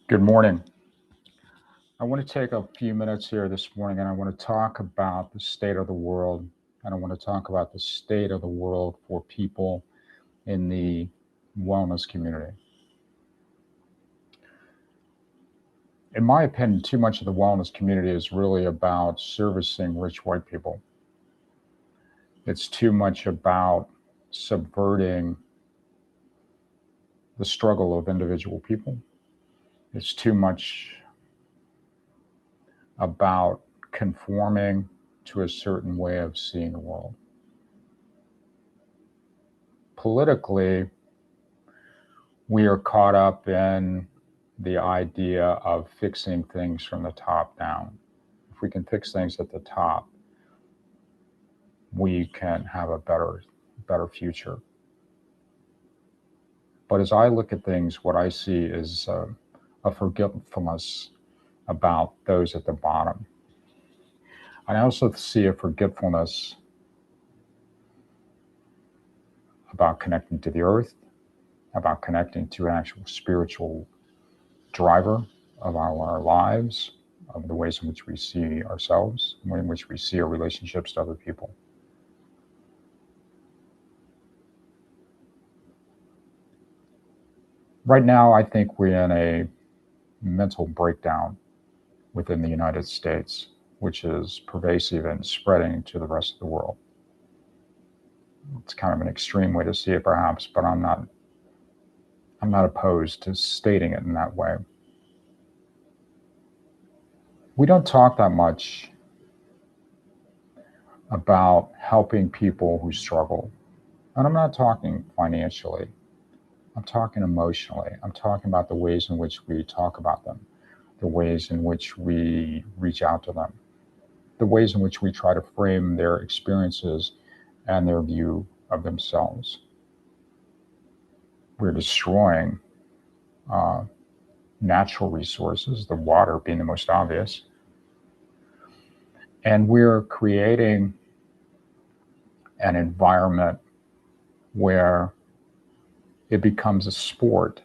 Good morning. I want to take a few minutes here this morning and I want to talk about the state of the world. And I want to talk about the state of the world for people in the wellness community. In my opinion, too much of the wellness community is really about servicing rich white people. It's too much about subverting the struggle of individual people. It's too much about conforming to a certain way of seeing the world. Politically, we are caught up in the idea of fixing things from the top down. If we can fix things at the top, we can have a better future. But as I look at things, what I see is a forgetfulness about those at the bottom. I also see a forgetfulness about connecting to the earth, about connecting to an actual spiritual driver of our lives, of the ways in which we see ourselves, the way in which we see our relationships to other people. Right now, I think we're in a mental breakdown within the United States, which is pervasive and spreading to the rest of the world. It's kind of an extreme way to see it, perhaps, but I'm not opposed to stating it in that way. We don't talk that much about helping people who struggle. And I'm not talking financially. I'm talking emotionally. I'm talking about the ways in which we talk about them, the ways in which we reach out to them, the ways in which we try to frame their experiences and their view of themselves. We're destroying uh, natural resources, the water being the most obvious, and we're creating an environment where it becomes a sport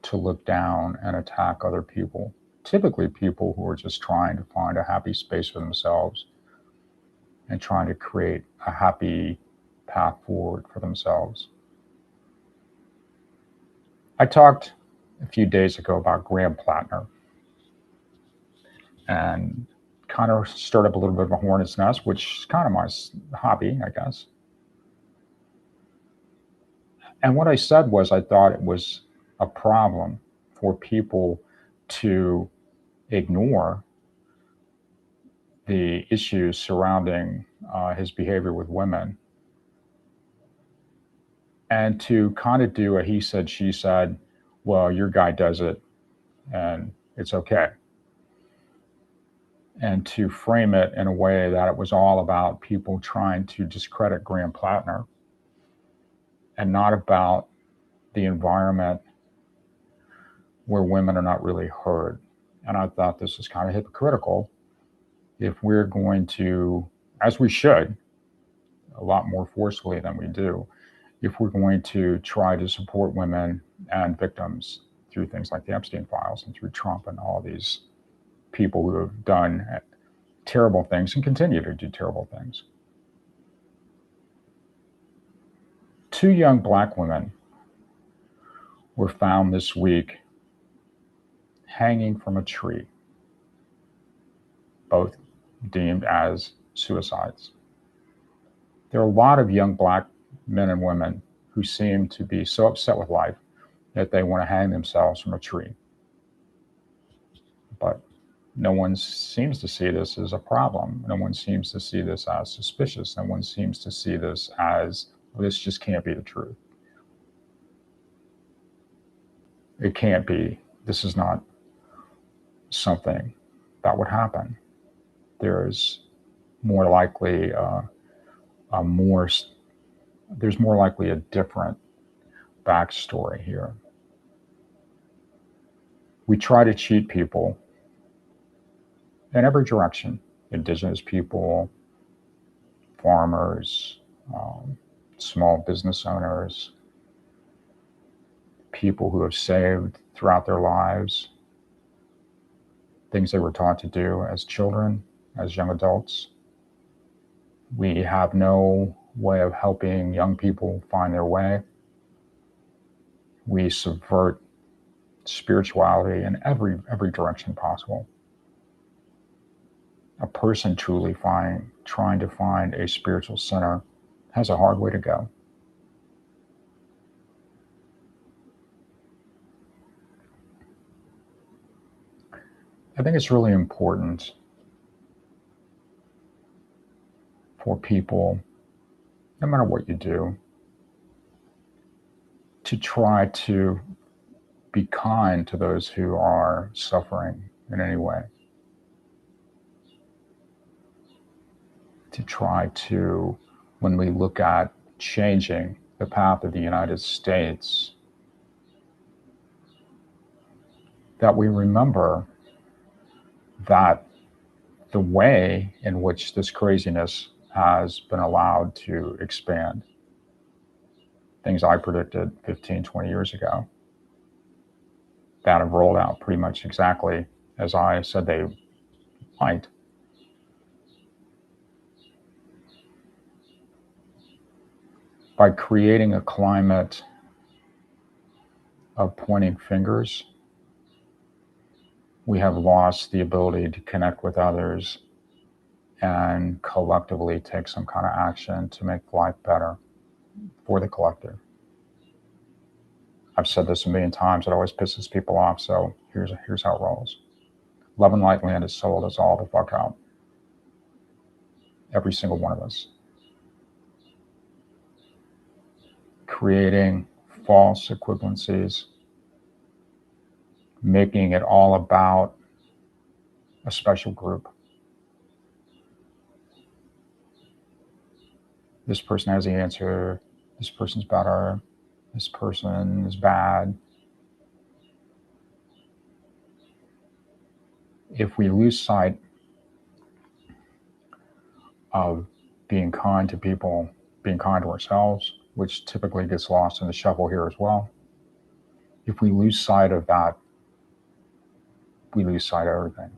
to look down and attack other people, typically people who are just trying to find a happy space for themselves and trying to create a happy path forward for themselves. I talked a few days ago about Graham Plattner and kind of stirred up a little bit of a hornet's nest, which is kind of my hobby, I guess. And what I said was I thought it was a problem for people to ignore the issues surrounding his behavior with women and to kind of do a he said, she said, well, your guy does it and it's okay. And to frame it in a way that it was all about people trying to discredit Graham Plattner and not about the environment where women are not really heard. And I thought this was kind of hypocritical if we're going to, as we should, a lot more forcefully than we do, if we're going to try to support women and victims through things like the Epstein files and through Trump and all these people who have done terrible things and continue to do terrible things. Two young black women were found this week hanging from a tree, both deemed as suicides. There are a lot of young black men and women who seem to be so upset with life that they want to hang themselves from a tree. But no one seems to see this as a problem. No one seems to see this as suspicious. No one seems to see this as, well, this just can't be the truth. It can't be. This is not something that would happen. There's more likely a more there's more likely a different backstory here. We try to cheat people in every direction: indigenous people, farmers, small business owners, people who have saved throughout their lives, things they were taught to do as children, as young adults. We have no way of helping young people find their way. We subvert spirituality in every direction possible. A person truly trying to find a spiritual center has a hard way to go. I think it's really important for people, no matter what you do, to try to be kind to those who are suffering in any way. To try to, when we look at changing the path of the United States, that we remember that the way in which this craziness has been allowed to expand, things I predicted 15, 20 years ago, that have rolled out pretty much exactly as I said they might. By creating a climate of pointing fingers, we have lost the ability to connect with others and collectively take some kind of action to make life better for the collective. I've said this a million times. It always pisses people off. So here's how it rolls. Love and light land has sold us all the fuck out. Every single one of us. Creating false equivalencies, making it all about a special group. This person has the answer. This person's better. This person is bad. If we lose sight of being kind to people, being kind to ourselves, which typically gets lost in the shuffle here as well, if we lose sight of that, we lose sight of everything.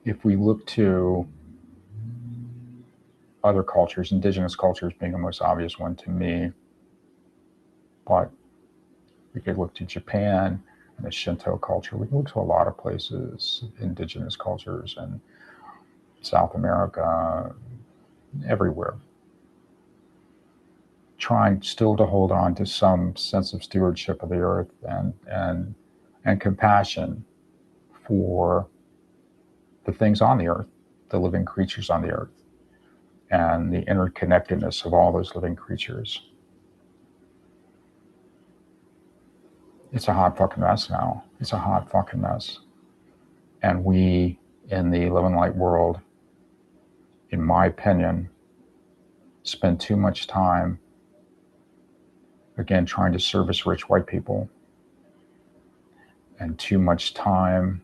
If we look to other cultures, indigenous cultures being the most obvious one to me, but we could look to Japan and the Shinto culture. We can look to a lot of places, indigenous cultures in South America, everywhere, trying still to hold on to some sense of stewardship of the earth and compassion for the things on the earth, the living creatures on the earth, and the interconnectedness of all those living creatures. It's a hot fucking mess now. It's a hot fucking mess. And we, in the Love and Light world, in my opinion, spend too much time, again, trying to service rich white people, and too much time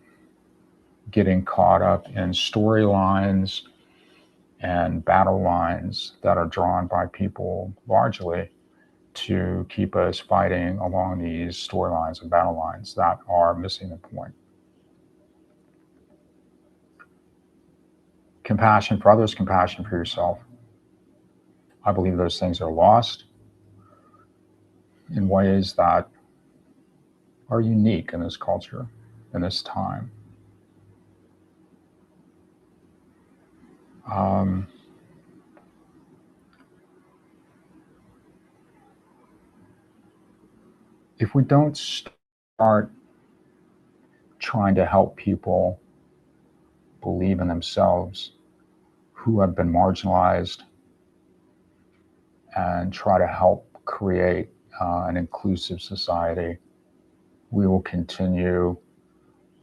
getting caught up in storylines and battle lines that are drawn by people largely to keep us fighting along these storylines and battle lines that are missing the point. Compassion for others, compassion for yourself. I believe those things are lost in ways that are unique in this culture, in this time. If we don't start trying to help people believe in themselves who have been marginalized and try to help create an inclusive society, we will continue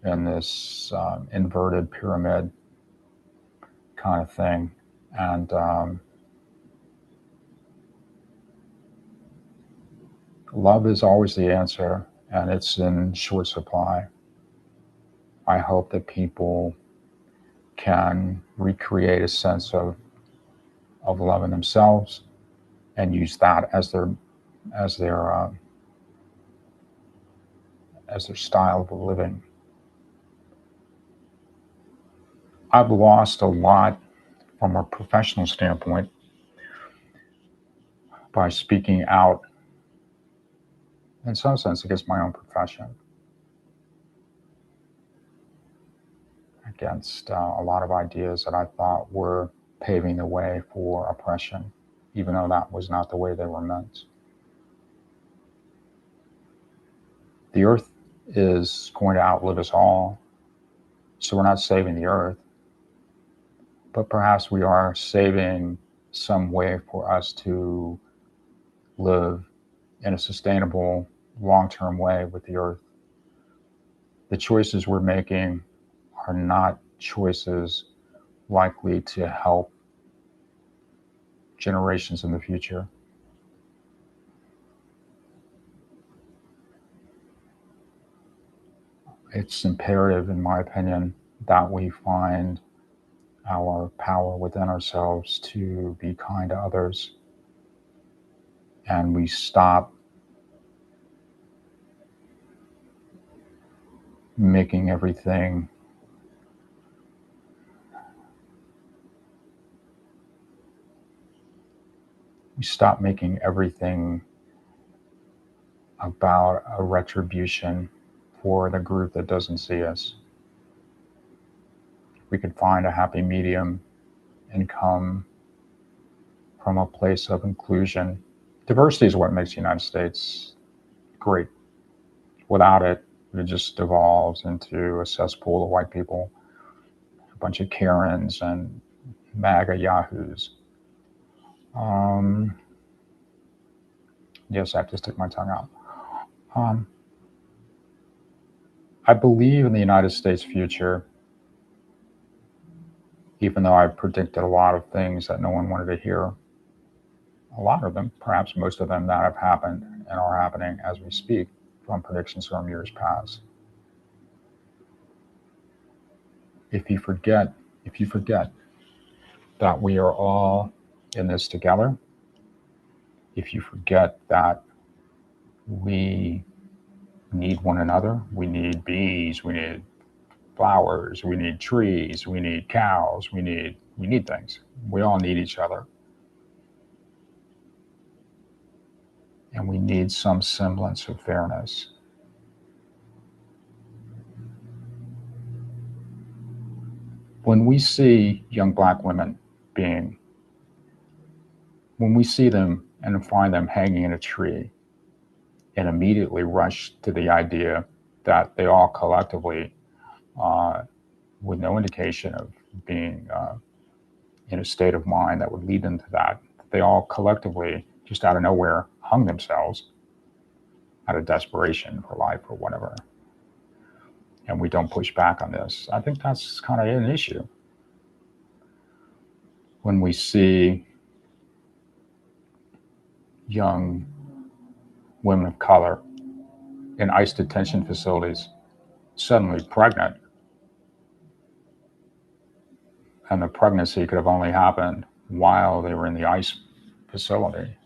in this inverted pyramid kind of thing. And love is always the answer, and it's in short supply. I hope that people can recreate a sense of love in themselves and use that as their style of living. I've lost a lot from a professional standpoint by speaking out, in some sense, against my own profession, against a lot of ideas that I thought were paving the way for oppression, even though that was not the way they were meant. The earth is going to outlive us all, so we're not saving the earth, but perhaps we are saving some way for us to live in a sustainable, long-term way with the earth. The choices we're making are not choices likely to help generations in the future. It's imperative, in my opinion, that we find our power within ourselves to be kind to others, and we stop making everything about a retribution for the group that doesn't see us. We could find a happy medium and come from a place of inclusion. Diversity is what makes the United States great. Without it, it just devolves into a cesspool of white people, a bunch of Karens and MAGA yahoos. Yes, I have to stick my tongue out. I believe in the United States future, even though I predicted a lot of things that no one wanted to hear. A lot of them, perhaps most of them, that have happened and are happening as we speak from predictions from years past. If you forget that we are all in this together, if you forget that we need one another, we need bees, we need flowers, we need trees, we need cows, we need things. We all need each other. And we need some semblance of fairness. When we see young black women when we see them and find them hanging in a tree and immediately rush to the idea that they all collectively, with no indication of being in a state of mind that would lead them to that, they all collectively, just out of nowhere, hung themselves out of desperation for life or whatever, and we don't push back on this, I think that's kind of an issue. When we see young women of color in ICE detention facilities suddenly pregnant, and the pregnancy could have only happened while they were in the ICE facility,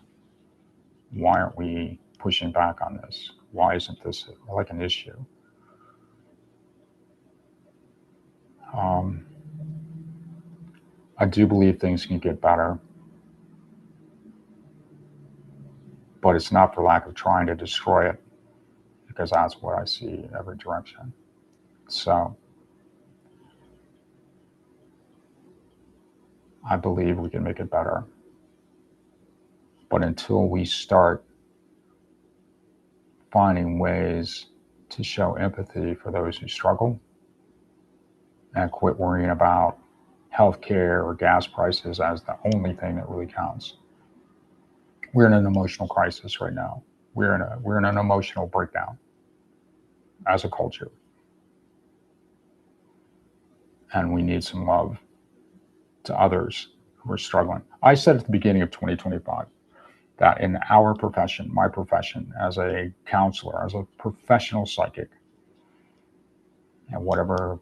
why aren't we pushing back on this? Why isn't this like an issue? I do believe things can get better, but it's not for lack of trying to destroy it, because that's what I see in every direction. So I believe we can make it better. But until we start finding ways to show empathy for those who struggle and quit worrying about healthcare or gas prices as the only thing that really counts. We're in an emotional crisis right now. We're in an emotional breakdown as a culture. And we need some love to others who are struggling. I said at the beginning of 2025 that in our profession, my profession, as a counselor, as a professional psychic, and whatever,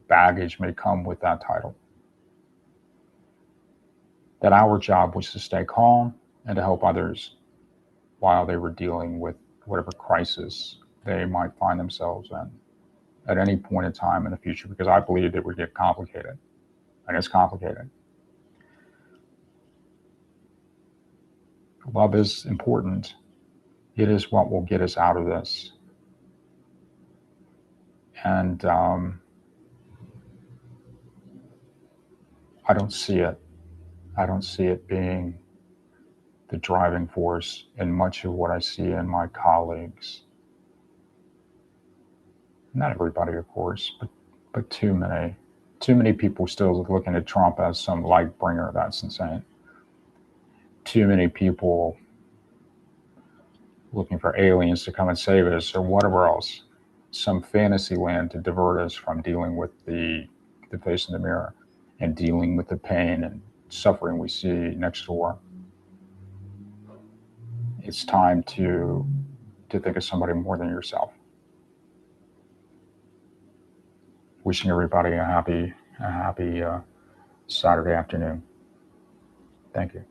baggage may come with that title, that our job was to stay calm and to help others while they were dealing with whatever crisis they might find themselves in. at any point in time in the future, because I believe it would get complicated, and it's complicated. Love is important. It is what will get us out of this. And I don't see it. I don't see it being the driving force in much of what I see in my colleagues. Not everybody, of course, but too many. Too many people still looking at Trump as some light bringer. That's insane. Too many people looking for aliens to come and save us or whatever else. Some fantasy land to divert us from dealing with the face in the mirror and dealing with the pain and suffering we see next door. It's time to think of somebody more than yourself. Wishing everybody a happy Saturday afternoon. Thank you.